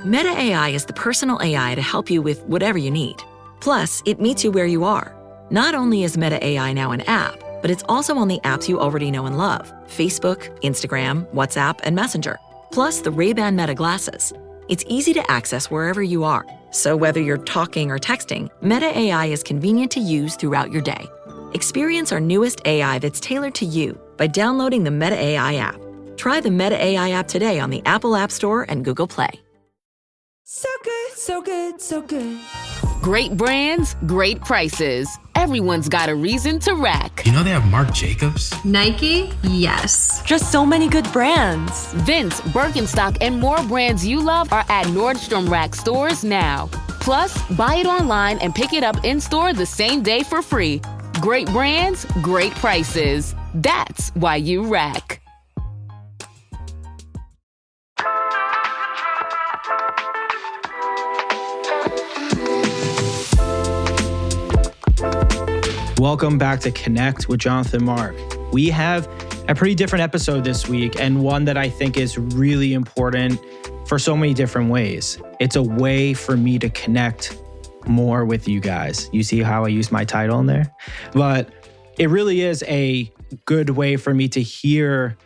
Meta AI is the personal AI to help you with whatever you need. Plus, it meets you where you are. Not only is Meta AI now an app, but it's also on the apps you already know and love: Facebook, Instagram, WhatsApp, and Messenger. Plus the Ray-Ban Meta glasses. It's easy to access wherever you are. So whether you're talking or texting, Meta AI is convenient to use throughout your day. Experience our newest AI that's tailored to you by downloading the Meta AI app. Try the Meta AI app today on the Apple App Store and Google Play. So good, so good, so good. Great brands, great prices. Everyone's got a reason to rack. You know they have Marc Jacobs? Nike? Yes. Just so many good brands. Vince, Birkenstock, and more brands you love are at Nordstrom Rack stores now. Plus, buy it online and pick it up in-store the same day for free. Great brands, great prices. That's why you rack. Welcome back to Connect with Jonathan Mark. We have a pretty different episode this week, and one that I think is really important for so many different ways. It's a way for me to connect more with you guys. You see how I use my title in there? But it really is a good way for me to hear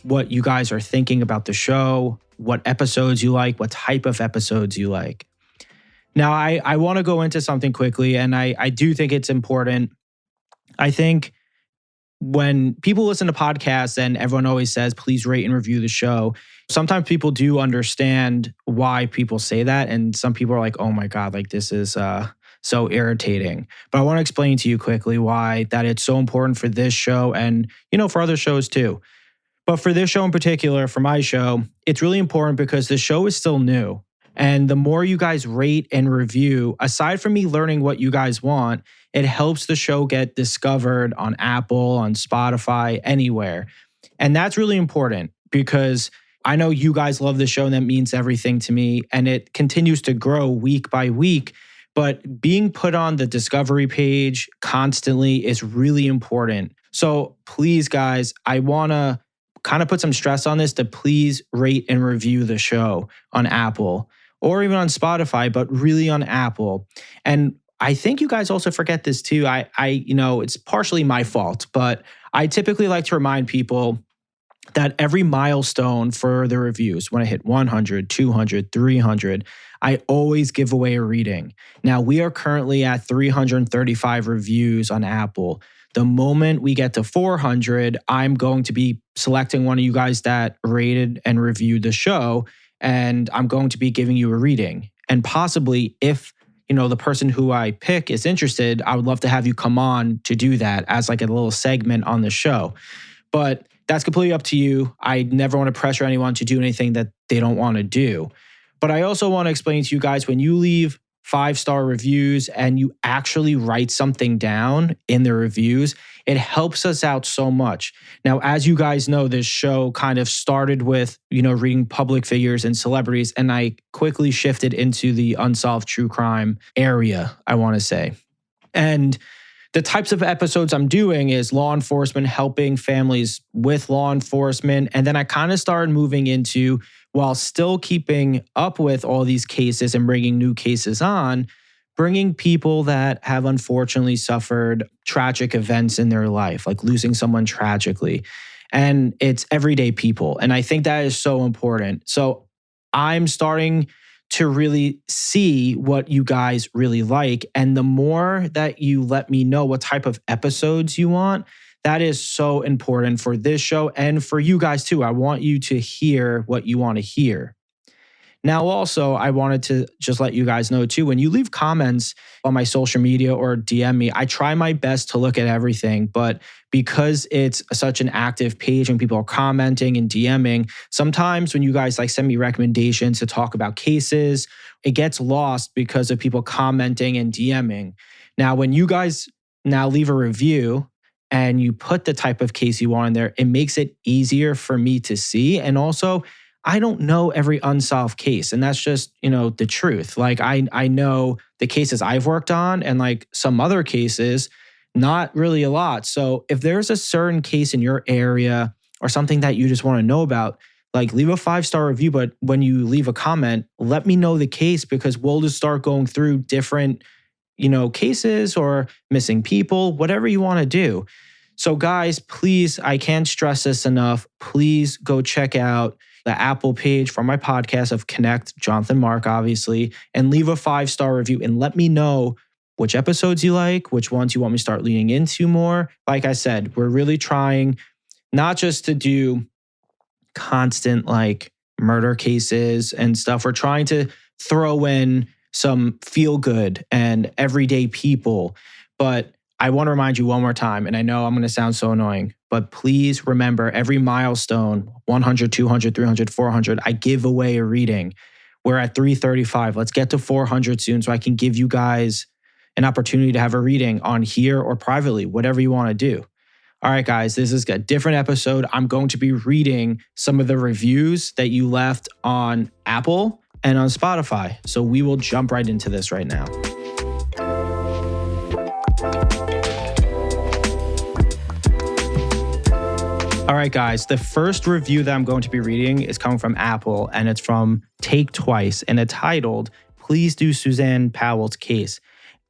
what you guys are thinking about the show, what episodes you like, what type of episodes you like. Now, I want to go into something quickly, and I do think it's important. I think when people listen to podcasts and everyone always says, please rate and review the show, sometimes people do understand why people say that. And some people are like, oh my God, like this is so irritating. But I want to explain to you quickly why that it's so important for this show and, for other shows too. But for this show in particular, for my show, it's really important because the show is still new. And the more you guys rate and review, aside from me learning what you guys want, it helps the show get discovered on Apple, on Spotify, anywhere. And that's really important because I know you guys love the show and that means everything to me. And it continues to grow week by week. But being put on the discovery page constantly is really important. So please, guys, I want to kind of put some stress on this to please rate and review the show on Apple or even on Spotify, but really on Apple. And I think you guys also forget this too. It's partially my fault, but I typically like to remind people that every milestone for the reviews, when I hit 100, 200, 300, I always give away a reading. Now, we are currently at 335 reviews on Apple. The moment we get to 400, I'm going to be selecting one of you guys that rated and reviewed the show, and I'm going to be giving you a reading. And possibly if the person who I pick is interested, I would love to have you come on to do that as like a little segment on the show. But that's completely up to you. I never want to pressure anyone to do anything that they don't want to do. But I also want to explain to you guys, when you leave 5-star reviews and you actually write something down in the reviews, it helps us out so much. Now, as you guys know, this show kind of started with, reading public figures and celebrities, and I quickly shifted into the unsolved true crime area, I want to say. And the types of episodes I'm doing is law enforcement, helping families with law enforcement. And then I kind of started moving into, while still keeping up with all these cases and bringing new cases on, bringing people that have unfortunately suffered tragic events in their life, like losing someone tragically. And it's everyday people. And I think that is so important. So I'm starting to really see what you guys really like. And the more that you let me know what type of episodes you want, that is so important for this show and for you guys too. I want you to hear what you want to hear. Now, also, I wanted to just let you guys know too, when you leave comments on my social media or DM me, I try my best to look at everything. But because it's such an active page and people are commenting and DMing, sometimes when you guys send me recommendations to talk about cases, it gets lost because of people commenting and DMing. Now, when you guys now leave a review and you put the type of case you want in there, it makes it easier for me to see. And also, I don't know every unsolved case. And that's just, the truth. I know the cases I've worked on and some other cases, not really a lot. So if there's a certain case in your area or something that you just want to know about, like leave a 5-star review, but when you leave a comment, let me know the case because we'll just start going through different, cases or missing people, whatever you want to do. So guys, please, I can't stress this enough. Please go check out the Apple page for my podcast of Connect, Jonathan Mark, obviously, and leave a 5-star review and let me know which episodes you like, which ones you want me to start leaning into more. Like I said, we're really trying not just to do constant like murder cases and stuff. We're trying to throw in some feel good and everyday people. But I want to remind you one more time, and I know I'm going to sound so annoying, but please remember every milestone, 100, 200, 300, 400, I give away a reading. We're at 335. Let's get to 400 soon so I can give you guys an opportunity to have a reading on here or privately, whatever you want to do. All right, guys, this is a different episode. I'm going to be reading some of the reviews that you left on Apple and on Spotify. So we will jump right into this right now. All right, guys, the first review that I'm going to be reading is coming from Apple, and it's from Take Twice, and it's titled, Please Do Suzanne Powell's Case.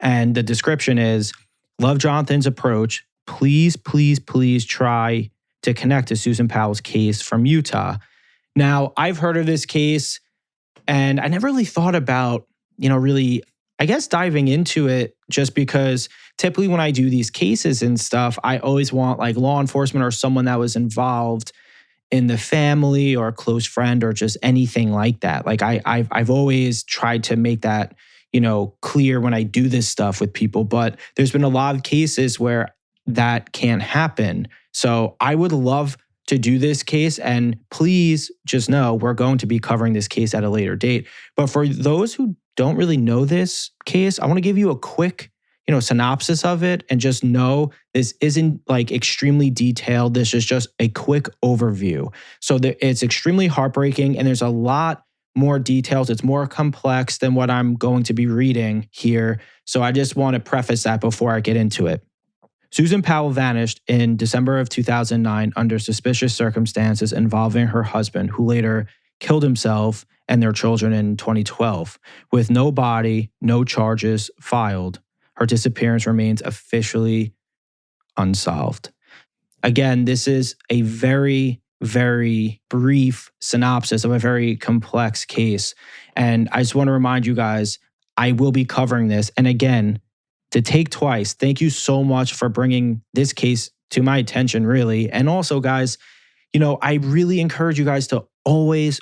And the description is, love Jonathan's approach. Please, please, please try to connect to Susan Powell's case from Utah. Now, I've heard of this case, and I never really thought about, really, I guess, diving into it just because typically when I do these cases and stuff, I always want like law enforcement or someone that was involved in the family or a close friend or just anything like that. Like I've always tried to make that, clear when I do this stuff with people, but there's been a lot of cases where that can't happen. So I would love to do this case, and please just know we're going to be covering this case at a later date. But for those who don't really know this case, I want to give you a quick, synopsis of it, and just know this isn't like extremely detailed. This is just a quick overview. So it's extremely heartbreaking, and there's a lot more details. It's more complex than what I'm going to be reading here. So I just want to preface that before I get into it. Susan Powell vanished in December of 2009 under suspicious circumstances involving her husband, who later killed himself and their children in 2012. With no body, no charges filed, her disappearance remains officially unsolved. Again, this is a very, very brief synopsis of a very complex case. And I just want to remind you guys, I will be covering this. And again, to Take Twice, thank you so much for bringing this case to my attention, really. And also, guys, I really encourage you guys to always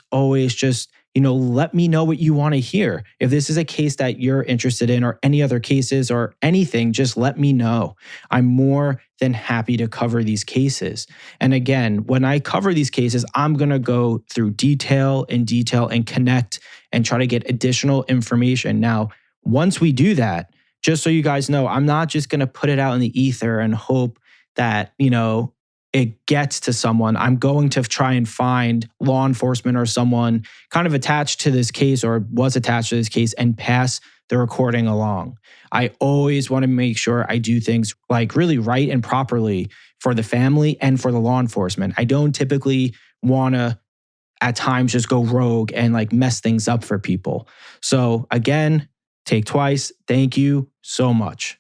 just, let me know what you want to hear. If this is a case that you're interested in or any other cases or anything, just let me know. I'm more than happy to cover these cases. And again, when I cover these cases, I'm going to go through detail and connect and try to get additional information. Now, once we do that, just so you guys know, I'm not just going to put it out in the ether and hope that, it gets to someone. I'm going to try and find law enforcement or someone kind of attached to this case or was attached to this case and pass the recording along. I always want to make sure I do things like really right and properly for the family and for the law enforcement. I don't typically want to at times just go rogue and like mess things up for people. So again, Take Twice, thank you so much.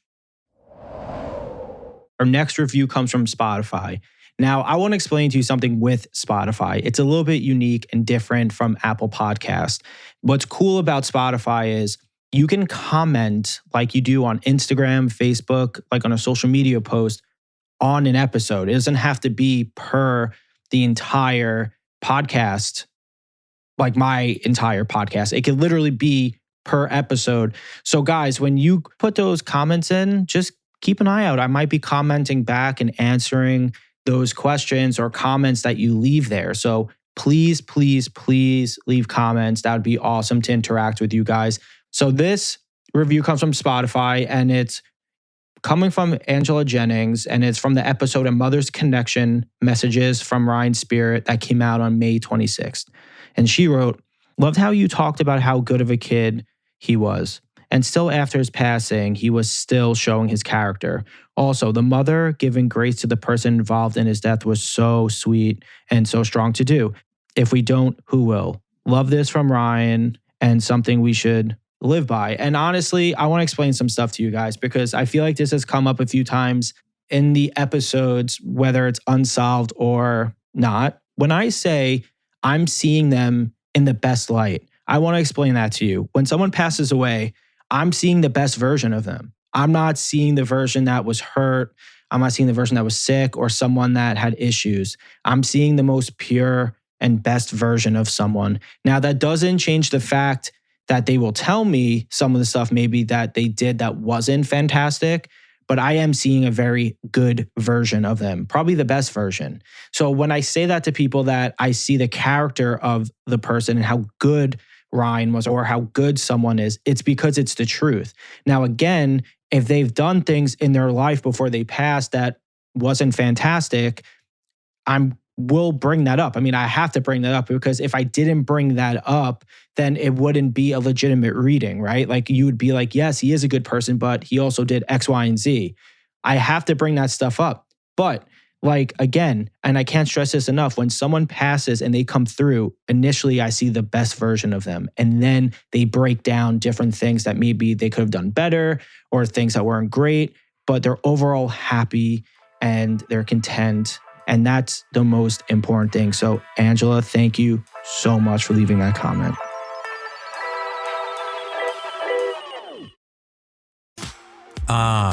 Our next review comes from Spotify. Now, I want to explain to you something with Spotify. It's a little bit unique and different from Apple Podcast. What's cool about Spotify is you can comment like you do on Instagram, Facebook, like on a social media post on an episode. It doesn't have to be per the entire podcast, like my entire podcast. It could literally be per episode. So guys, when you put those comments in, just keep an eye out. I might be commenting back and answering those questions or comments that you leave there. So please, please, please leave comments. That would be awesome to interact with you guys. So this review comes from Spotify, and it's coming from Angela Jennings, and it's from the episode A Mother's Connection, Messages from Ryan Spirit, that came out on May 26th. And she wrote, loved how you talked about how good of a kid he was. And still after his passing, he was still showing his character. Also, the mother giving grace to the person involved in his death was so sweet and so strong to do. If we don't, who will? Love this from Ryan, and something we should live by. And honestly, I want to explain some stuff to you guys because I feel like this has come up a few times in the episodes, whether it's unsolved or not. When I say I'm seeing them in the best light, I want to explain that to you. When someone passes away, I'm seeing the best version of them. I'm not seeing the version that was hurt. I'm not seeing the version that was sick or someone that had issues. I'm seeing the most pure and best version of someone. Now, that doesn't change the fact that they will tell me some of the stuff maybe that they did that wasn't fantastic, but I am seeing a very good version of them, probably the best version. So when I say that to people, that I see the character of the person and how good Ryan was or how good someone is, it's because it's the truth. Now, again, if they've done things in their life before they passed that wasn't fantastic, will bring that up. I mean, I have to bring that up because if I didn't bring that up, then it wouldn't be a legitimate reading, right? Like you would be like, yes, he is a good person, but he also did X, Y, and Z. I have to bring that stuff up. But like, again, and I can't stress this enough, when someone passes and they come through, initially I see the best version of them. And then they break down different things that maybe they could have done better or things that weren't great, but they're overall happy and they're content. And that's the most important thing. So, Angela, thank you so much for leaving that comment.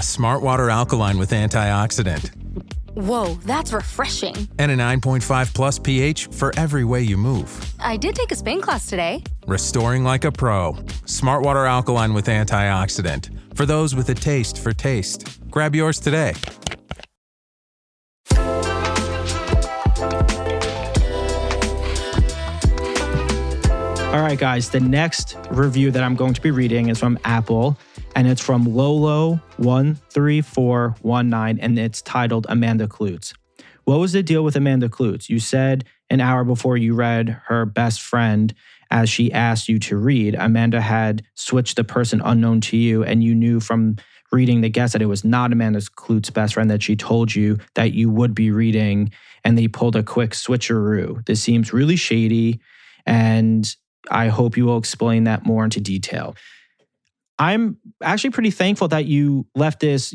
Smart Water Alkaline with antioxidant. Whoa, that's refreshing. And a 9.5 plus pH for every way you move. I did take a Spain class today. Restoring like a pro. Smart Water Alkaline with antioxidant. For those with a taste for taste. Grab yours today. All right, guys, the next review that I'm going to be reading is from Apple, and it's from Lolo13419, and it's titled Amanda Klutz. What was the deal with Amanda Klutz? You said an hour before you read her best friend as she asked you to read, Amanda had switched the person unknown to you, and you knew from reading the guest that it was not Amanda Klutz's best friend that she told you that you would be reading, and they pulled a quick switcheroo. This seems really shady, and I hope you will explain that more into detail. I'm actually pretty thankful that you left this,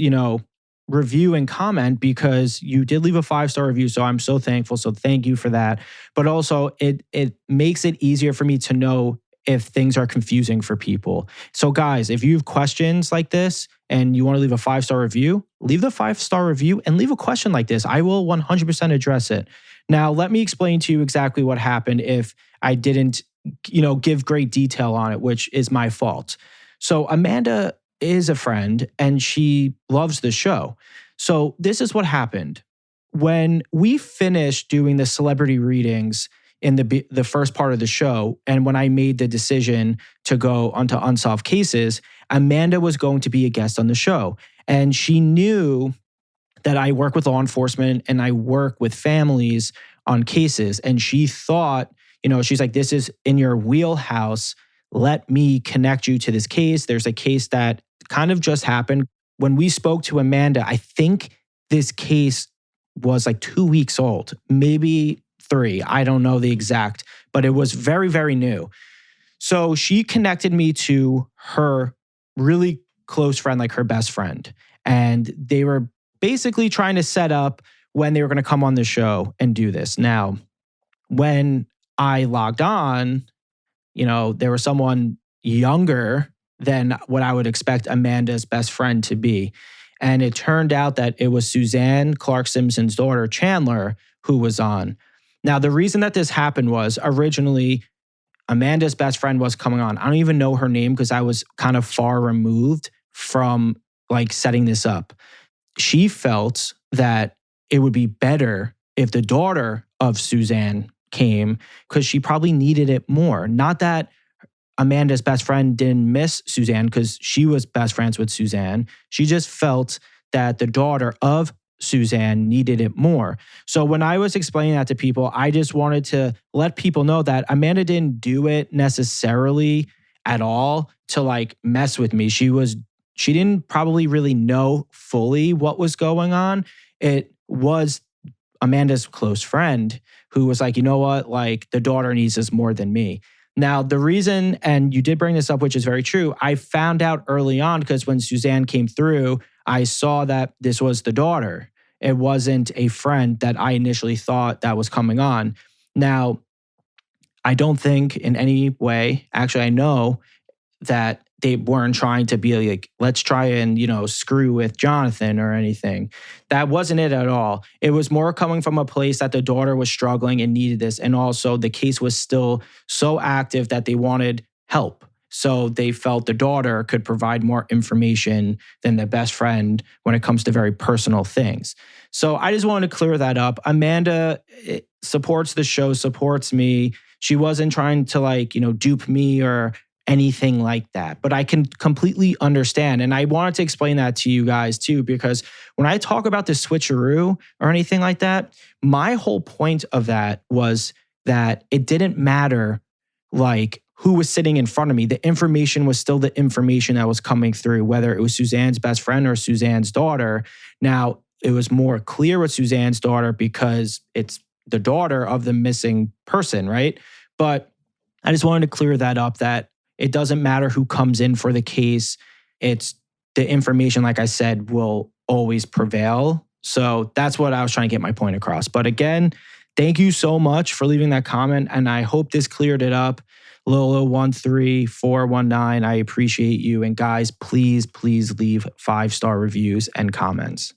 review and comment because you did leave a 5-star review. So I'm so thankful. So thank you for that. But also it makes it easier for me to know if things are confusing for people. So guys, if you have questions like this and you want to leave a 5-star review, leave the 5-star review and leave a question like this. I will 100% address it. Now, let me explain to you exactly what happened if I didn't give great detail on it, which is my fault. So Amanda is a friend and she loves the show. So this is what happened. When we finished doing the celebrity readings in the first part of the show, and when I made the decision to go onto Unsolved Cases, Amanda was going to be a guest on the show. And she knew that I work with law enforcement and I work with families on cases. And she thought, she's like, this is in your wheelhouse. Let me connect you to this case. There's a case that kind of just happened. When we spoke to Amanda, I think this case was like 2 weeks old, maybe 3. I don't know the exact, but it was very, very new. So she connected me to her really close friend, like her best friend. And they were basically trying to set up when they were going to come on the show and do this. Now, when I logged on, there was someone younger than what I would expect Amanda's best friend to be. And it turned out that it was Suzanne Clark Simpson's daughter, Chandler, who was on. Now, the reason that this happened was originally Amanda's best friend was coming on. I don't even know her name because I was kind of far removed from setting this up. She felt that it would be better if the daughter of Suzanne came because she probably needed it more. Not that Amanda's best friend didn't miss Suzanne because she was best friends with Suzanne. She just felt that the daughter of Suzanne needed it more. So when I was explaining that to people, I just wanted to let people know that Amanda didn't do it necessarily at all to mess with me. She didn't probably really know fully what was going on. It was Amanda's close friend who was like, you know what, like the daughter needs this more than me. Now, the reason, and you did bring this up, which is very true, I found out early on because when Suzanne came through, I saw that this was the daughter. It wasn't a friend that I initially thought that was coming on. Now, I don't think in any way, actually, I know that they weren't trying to be like, let's try and, screw with Jonathan or anything. That wasn't it at all. It was more coming from a place that the daughter was struggling and needed this. And also the case was still so active that they wanted help. So they felt the daughter could provide more information than the best friend when it comes to very personal things. So I just wanted to clear that up. Amanda supports the show, supports me. She wasn't trying to dupe me or anything like that. But I can completely understand. And I wanted to explain that to you guys too, because when I talk about the switcheroo or anything like that, my whole point of that was that it didn't matter who was sitting in front of me. The information was still the information that was coming through, whether it was Suzanne's best friend or Suzanne's daughter. Now, it was more clear with Suzanne's daughter because it's the daughter of the missing person, right? But I just wanted to clear that up, that it doesn't matter who comes in for the case. It's the information, like I said, will always prevail. So that's what I was trying to get my point across. But again, thank you so much for leaving that comment. And I hope this cleared it up. Lolo13419, I appreciate you. And guys, please leave 5-star reviews and comments.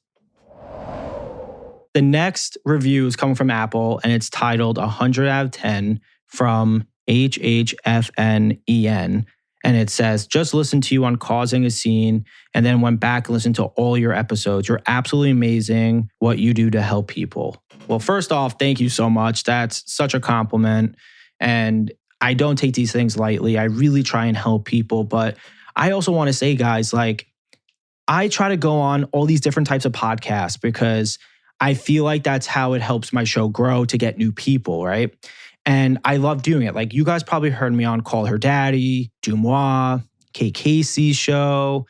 The next review is coming from Apple, and it's titled 100 out of 10 from HHFNEN. And it says, just listened to you on Causing a Scene and then went back and listened to all your episodes. You're absolutely amazing what you do to help people. Well, first off, thank you so much. That's such a compliment. And I don't take these things lightly. I really try and help people. But I also want to say, guys, I try to go on all these different types of podcasts because I feel like that's how it helps my show grow, to get new people, right? And I love doing it. You guys probably heard me on Call Her Daddy, Dumois, Kay Casey's show,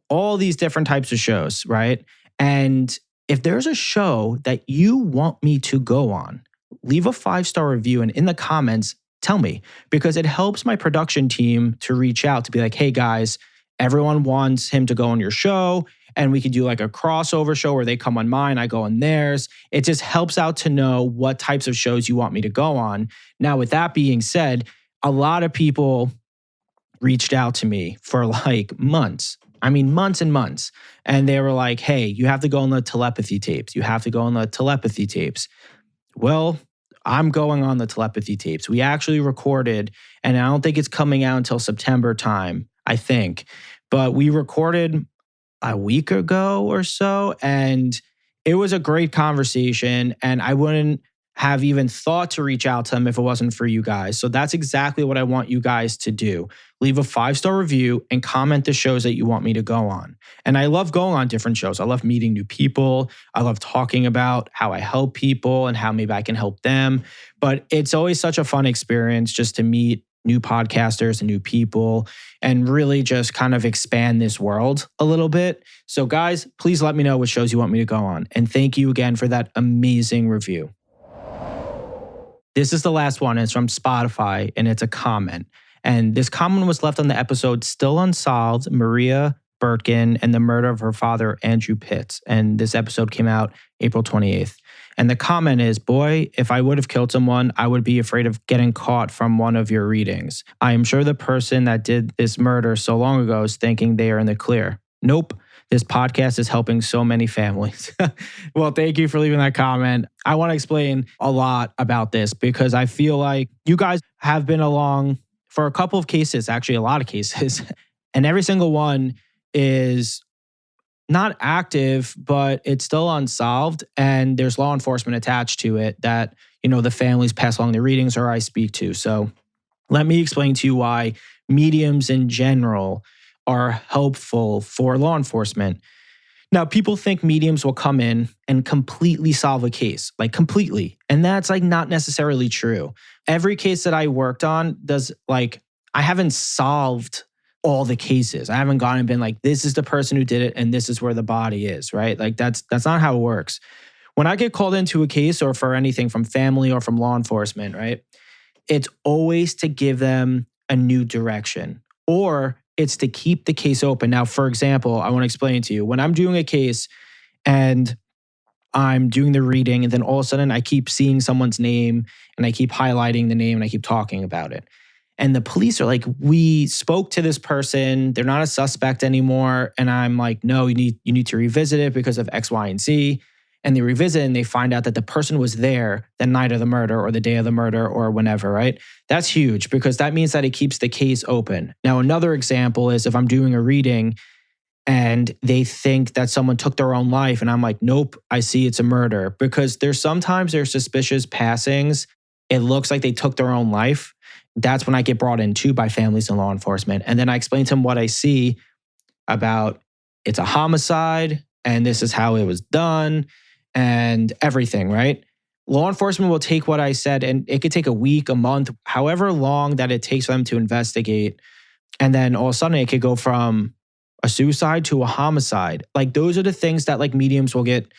all these different types of shows, right? And if there's a show that you want me to go on, leave a 5-star review and in the comments, tell me, because it helps my production team to reach out to be like, hey guys, everyone wants him to go on your show. And we could do a crossover show where they come on mine, I go on theirs. It just helps out to know what types of shows you want me to go on. Now, with that being said, a lot of people reached out to me for months. I mean, months and months. And they were like, hey, you have to go on the telepathy tapes. You have to go on the telepathy tapes. Well, I'm going on the telepathy tapes. We actually recorded, and I don't think it's coming out until September time, I think. But we recorded a week ago or so, and it was a great conversation, and I wouldn't have even thought to reach out to them if it wasn't for you guys. So that's exactly what I want you guys to do. Leave a 5-star review and comment the shows that you want me to go on. And I love going on different shows. I love meeting new people. I love talking about how I help people and how maybe I can help them. But it's always such a fun experience just to meet new podcasters and new people and really just kind of expand this world a little bit. So guys, please let me know what shows you want me to go on. And thank you again for that amazing review. This is the last one. It's from Spotify and it's a comment. And this comment was left on the episode Still Unsolved, Maria Birkin and the Murder of Her Father, Andrew Pitts. And this episode came out April 28th. And the comment is, boy, if I would have killed someone, I would be afraid of getting caught from one of your readings. I am sure the person that did this murder so long ago is thinking they are in the clear. Nope. This podcast is helping so many families. Well, thank you for leaving that comment. I want to explain a lot about this because I feel like you guys have been along for a couple of cases, actually a lot of cases, and every single one is not active, but it's still unsolved. And there's law enforcement attached to it that, the families pass along the readings or I speak to. So let me explain to you why mediums in general are helpful for law enforcement. Now, people think mediums will come in and completely solve a case, completely. And that's not necessarily true. Every case that I worked on I haven't solved all the cases. I haven't gone and been this is the person who did it and this is where the body is, right? That's not how it works. when I get called into a case or for anything from family or from law enforcement, right? It's always to give them a new direction, or it's to keep the case open. Now, for example, I want to explain to you, when I'm doing a case and I'm doing the reading, and then all of a sudden I keep seeing someone's name and I keep highlighting the name and I keep talking about it. And the police are like, we spoke to this person. They're not a suspect anymore. And I'm like, no, you need to revisit it because of X, Y, and Z. And they revisit and they find out that the person was there the night of the murder or the day of the murder or whenever, right? That's huge because that means that it keeps the case open. Now, another example is if I'm doing a reading and they think that someone took their own life and I'm like, nope, I see it's a murder, because there's suspicious passings. It looks like they took their own life. That's when I get brought in too by families and law enforcement. And then I explain to them what I see about it's a homicide and this is how it was done and everything, right? Law enforcement will take what I said and it could take a week, a month, however long that it takes for them to investigate. And then all of a sudden it could go from a suicide to a homicide. Like those are the things that like mediums will get,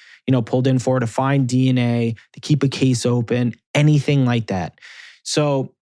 pulled in for, to find DNA, to keep a case open, anything like that. So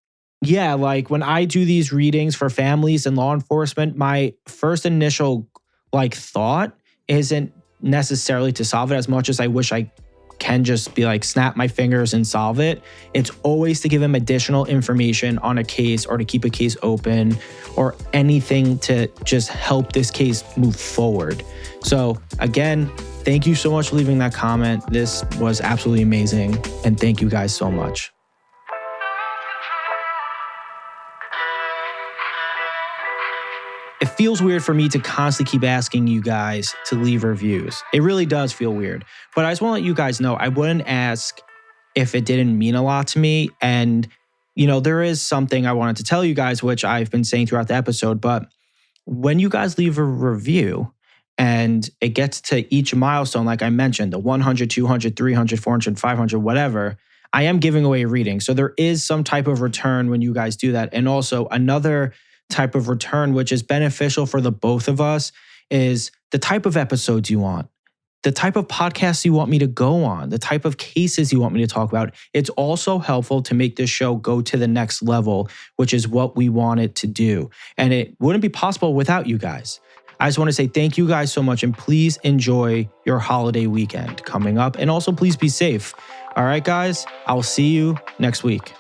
yeah, like when I do these readings for families and law enforcement, my first initial thought isn't necessarily to solve it, as much as I wish I can just be like, snap my fingers and solve it. It's always to give them additional information on a case or to keep a case open or anything to just help this case move forward. So again, thank you so much for leaving that comment. This was absolutely amazing. And thank you guys so much. It feels weird for me to constantly keep asking you guys to leave reviews. It really does feel weird. But I just want to let you guys know, I wouldn't ask if it didn't mean a lot to me. And, there is something I wanted to tell you guys, which I've been saying throughout the episode. But when you guys leave a review and it gets to each milestone, like I mentioned, the 100, 200, 300, 400, 500, whatever, I am giving away a reading. So there is some type of return when you guys do that. And also another type of return, which is beneficial for the both of us, is the type of episodes you want, the type of podcasts you want me to go on, the type of cases you want me to talk about. It's also helpful to make this show go to the next level, which is what we want it to do. And it wouldn't be possible without you guys. I just want to say thank you guys so much, and please enjoy your holiday weekend coming up. And also please be safe. All right, guys, I'll see you next week.